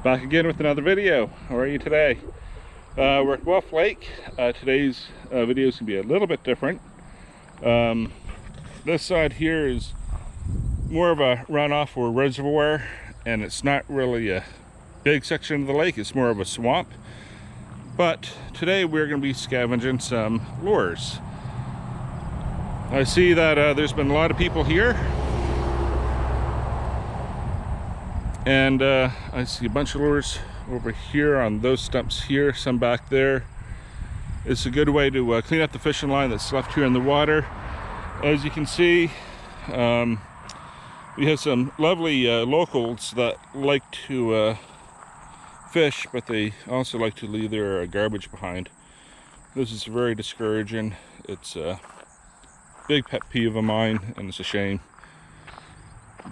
Back again with another video. How are you today? We're at Wolf Lake. Today's video is going to be a little bit different. This side here is more of a runoff or reservoir, and it's not really a big section of the lake. It's more of a swamp. But today we're going to be scavenging some lures. I see that there's been a lot of people here. And I see a bunch of lures over here on those stumps here, some back there. It's a good way to clean up the fishing line that's left here in the water. As you can see, we have some lovely locals that like to fish, but they also like to leave their garbage behind. This is very discouraging. It's a big pet peeve of mine, and it's a shame.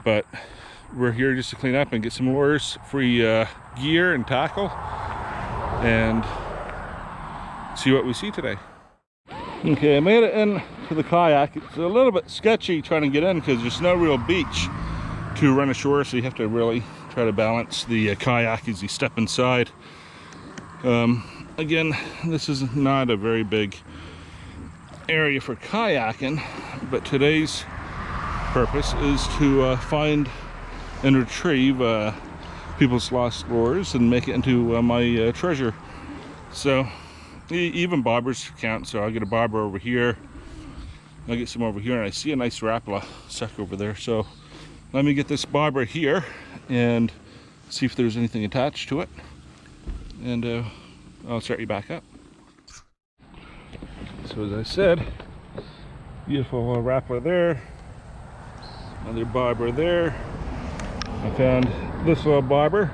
But we're here just to clean up and get some lures, free gear and tackle, and see what we see today. Okay, I made it in to the kayak. It's a little bit sketchy trying to get in because there's no real beach to run ashore, so you have to really try to balance the kayak as you step inside. Again, this is not a very big area for kayaking, but today's purpose is to find and retrieve people's lost lures and make it into my treasure. So even bobbers count, so I'll get a bobber over here, I'll get some over here, and I see a nice rapala stuck over there. So let me get this bobber here and see if there's anything attached to it, and I'll start you back up. So as I said, beautiful rapala there, another bobber there. I found this little bobber,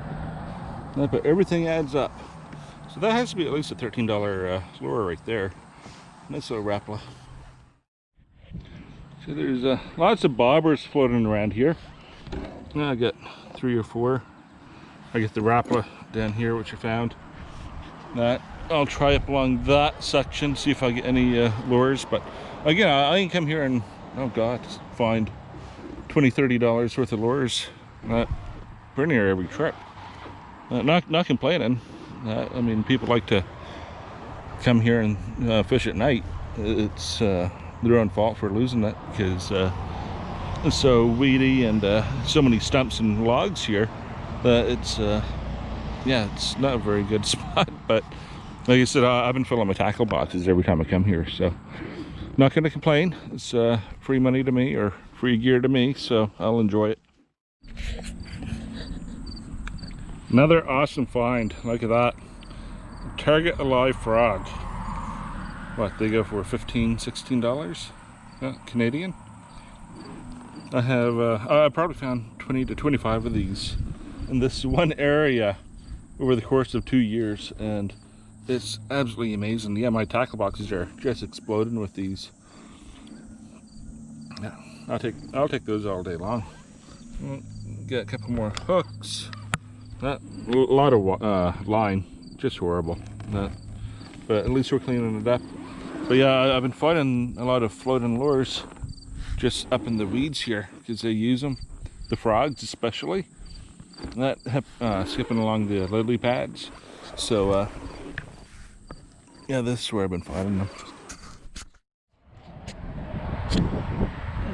but everything adds up. So that has to be at least a $13 lure right there. Nice little rapala. So there's lots of bobbers floating around here. I got 3 or 4. I get the rapala down here, which I found. I'll try up along that section, see if I get any lures. But again, I can come here and, oh God, find $20–30 worth of lures. Pretty near every trip. Not complaining. I mean, people like to come here and fish at night. It's their own fault for losing it because it's so weedy and so many stumps and logs here that it's yeah, it's not a very good spot. But like I said, I've been filling my tackle boxes every time I come here, so not going to complain. It's free money to me, or free gear to me, so I'll enjoy it. Another awesome find. Look at that. Target a live frog. What, they go for $15–16 Canadian. I have I probably found 20 to 25 of these in this one area over the course of 2 years, and it's absolutely amazing. Yeah, my tackle boxes are just exploding with these. Yeah, I'll take those all day long. Get a couple more hooks. A lot of line, just horrible. But at least we're cleaning it up. But yeah, I've been finding a lot of floating lures just up in the weeds here because they use them, the frogs especially. Skipping along the lily pads. So yeah, this is where I've been finding them.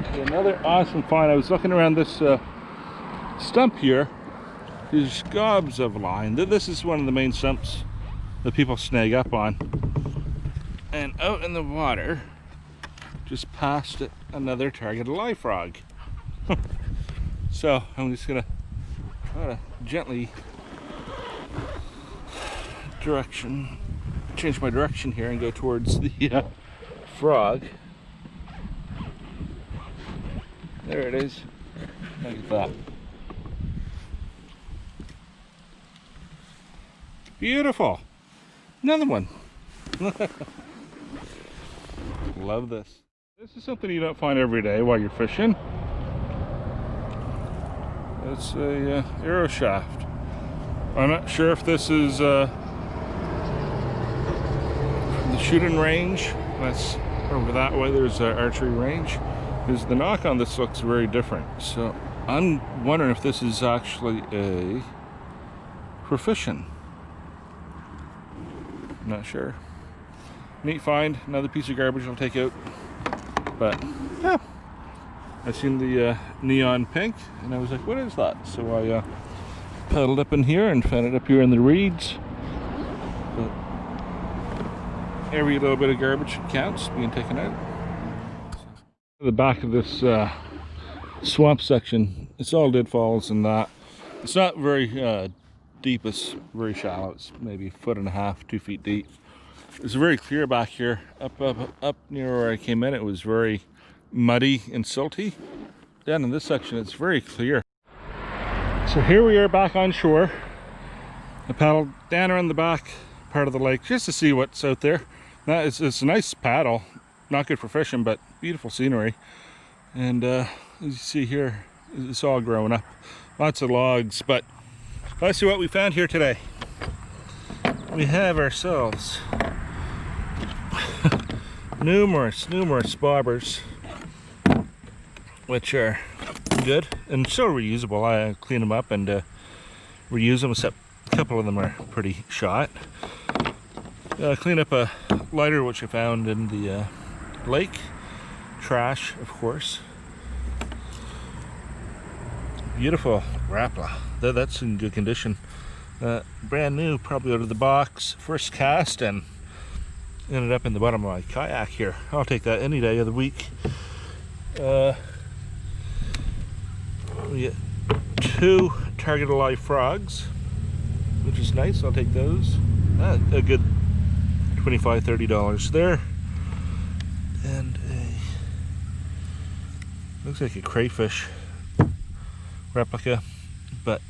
Okay, another awesome find. I was looking around this stump here. There's gobs of line. This is one of the main stumps that people snag up on. And out in the water, just past it, another target, a live frog. So I'm just gonna try to gently change my direction here and go towards the frog. There it is. Look at that. Beautiful. Another one. Love this. This is something you don't find every day while you're fishing. It's a arrow shaft. I'm not sure if this is the shooting range. That's over that way. There's an archery range. Because the knock on this looks very different. So I'm wondering if this is actually a for fishing. Not sure. Neat find, another piece of garbage I'll take out. But yeah, I seen the neon pink and I was like, what is that? So I paddled up in here and found it up here in the reeds. But every little bit of garbage counts being taken out. The back of this swamp section, it's all deadfalls and that. It's not very deep, it's very shallow. It's maybe 1.5 feet, 2 feet deep. It's very clear back here. Up near where I came in, it was very muddy and silty. Down in this section, it's very clear. So here we are back on shore. I paddled down around the back part of the lake just to see what's out there. Now, it's a nice paddle. Not good for fishing, but beautiful scenery. And as you see here, it's all grown up. Lots of logs, but let's see what we found here today. We have ourselves numerous bobbers, which are good and still reusable. I clean them up and reuse them, except a couple of them are pretty shot. Clean up a lighter which I found in the lake. Trash, of course. Beautiful rapala. That's in good condition. Brand new, probably out of the box. First cast and ended up in the bottom of my kayak here. I'll take that any day of the week. We get 2 target alive frogs, which is nice. I'll take those. A good $25, $30 there. And looks like a crayfish replica, but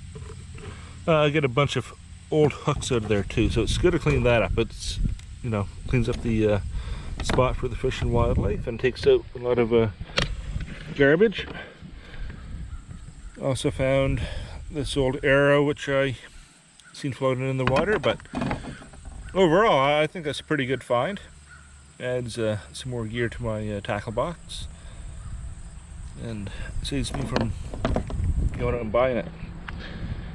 I get a bunch of old hooks out of there too, so it's good to clean that up. It's, you know, cleans up the spot for the fish and wildlife and takes out a lot of garbage. Also found this old arrow which I seen floating in the water, but overall I think that's a pretty good find. Adds some more gear to my tackle box and saves me from going out and buying it.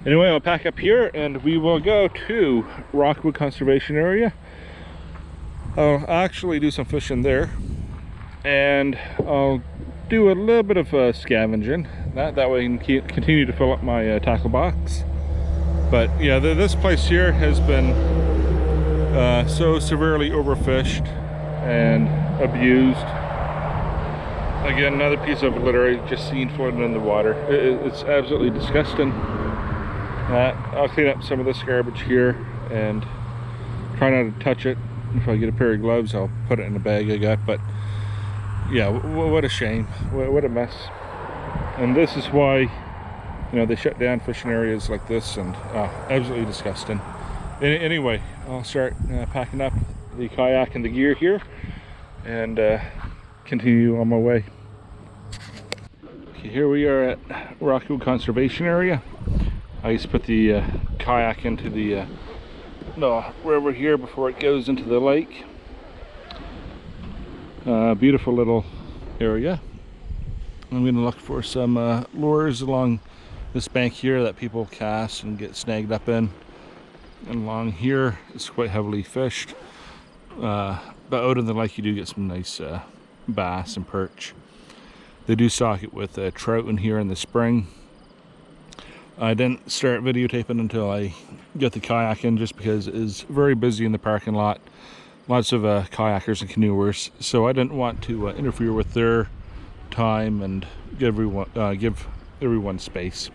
Anyway, I'll pack up here and we will go to Rockwood Conservation Area. I'll actually do some fishing there and I'll do a little bit of scavenging. That way I can continue to fill up my tackle box. But yeah, this place here has been so severely overfished and abused. Again, another piece of litter I just seen floating in the water. It's absolutely disgusting. I'll clean up some of this garbage here and try not to touch it. If I get a pair of gloves, I'll put it in a bag I got. But yeah, what a shame. What a mess. And this is why, you know, they shut down fishing areas like this, and absolutely disgusting. Anyway, I'll start packing up the kayak and the gear here and continue on my way. Okay, here we are at Rockwood Conservation Area. I used to put the kayak into the river here before it goes into the lake. Beautiful little area. I'm going to look for some lures along this bank here that people cast and get snagged up in. And along here it's quite heavily fished. But out in the lake you do get some nice bass and perch. They do stock it with trout in here in the spring. I didn't start videotaping until I got the kayak in, just because it is very busy in the parking lot. Lots of kayakers and canoers, so I didn't want to interfere with their time and give everyone space.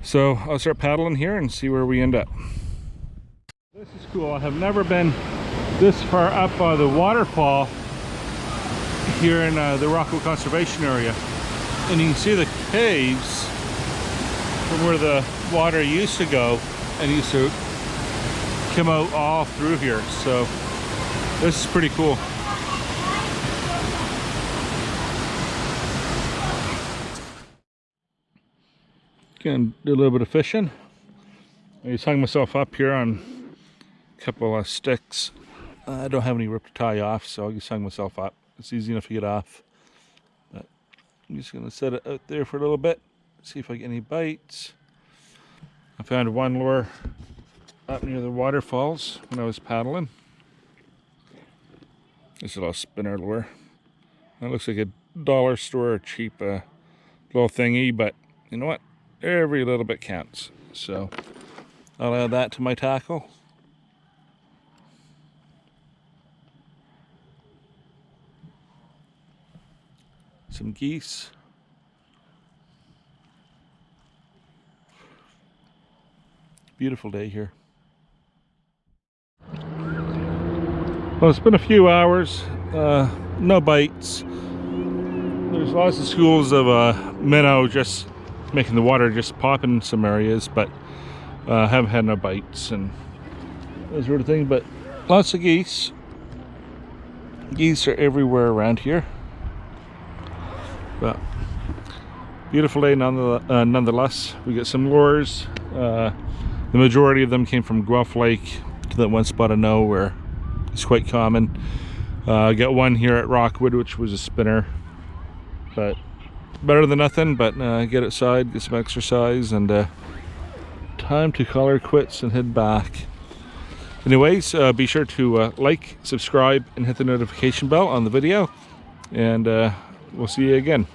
So I'll start paddling here and see where we end up. This is cool. I have never been this far up by the waterfall here in the Rockwood Conservation Area, and you can see the caves from where the water used to go and used to come out all through here. So this is pretty cool. Gonna do a little bit of fishing. I just hung myself up here on a couple of sticks. I don't have any rope to tie off, so I just hung myself up. It's easy enough to get off. But I'm just gonna set it out there for a little bit, see if I get any bites. I found one lure up near the waterfalls when I was paddling. This is a little spinner lure. That looks like a dollar store cheap little thingy, but you know what? Every little bit counts. So I'll add that to my tackle. Some geese. Beautiful day here. Well, it's been a few hours, no bites. There's lots of schools of minnow just making the water just pop in some areas, but haven't had no bites and that sort of thing. But lots of geese. Geese are everywhere around here. But beautiful day nonetheless. We got some lures. The majority of them came from Guelph Lake to that one spot I know where it's quite common. I got one here at Rockwood, which was a spinner, but better than nothing. But get outside, get some exercise, and time to call her quits and head back. Anyways, be sure to like, subscribe, and hit the notification bell on the video, and we'll see you again.